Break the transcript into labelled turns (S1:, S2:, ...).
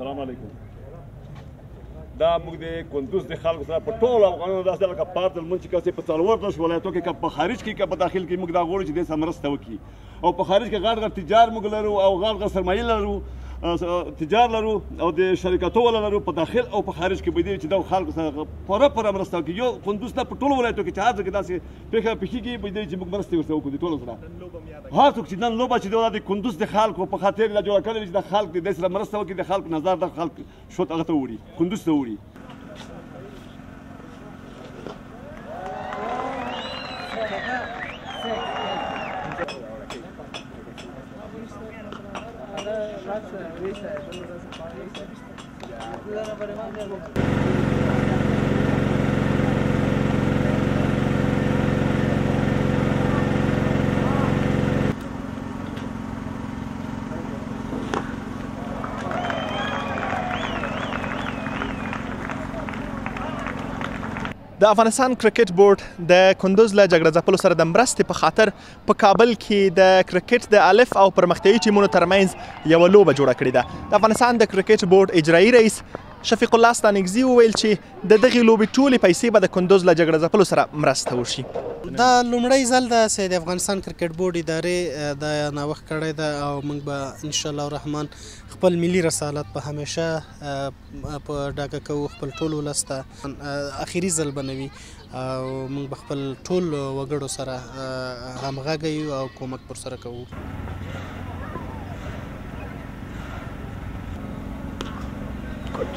S1: السلام علیکم. دا موږ د کندوز د خلکو سره په ټولو افغانانو داسې لکه پارت لمونځ چې کاسې په څلور ولایتو کې که په خارج کې که په داخل کې موږ دا غواړو چې دې سره مرسته وکړي او په خارج کې غټ غټ تجار موږ لرو او غټ غټ سرمایې لرو تجار لرو او د شرکتو والا لرو په داخل او په خارج کې به دې چې دا خلکو سره پوره مرسته وکړي. یو کندوز ته په ټولو ولایتو کې چې هر ځای کې داسې پېښه پېښېږي به دې چې موږ مرستې ورسره وکړو د ټولو سره. هر څوک چې نن لوبه چې دا د کندوز د خلکو په خاطر دا جوړه کړې چې د خلک دې سره مرسته وکړي د خلکو نظر د خلک شوت هغه ته وړي کندوز ته وړي.
S2: د افغانستان کرکټ بورډ د کندوز له جګړه ځپلو سره د مرستې په خاطر په کابل کې د کرکټ د الف او پرمختیایي ټیمونو ترمنځ یوه لوبه جوړه کړې ده. د افغانستان د کرکټ بورډ اجرایي رئیس شفیق الله ستانکزي وویل چې د دغې لوبې ټولې پیسې به د کندوز له جګړه ځپلو سره مرسته وشي.
S3: دا لومړی ځل ده چې د افغانستان کرکټ بورډ ادارې دا نوښت کړی ده او موږ به انشاءالله الرحمن خپل ملي رسالت په همیشه په ډاګه کوو خپل ټول ولس ته. اخري ځل به نه وي او موږ به خپل ټول وګړو سره همغږی یو او کومک ورسره کوو. Good.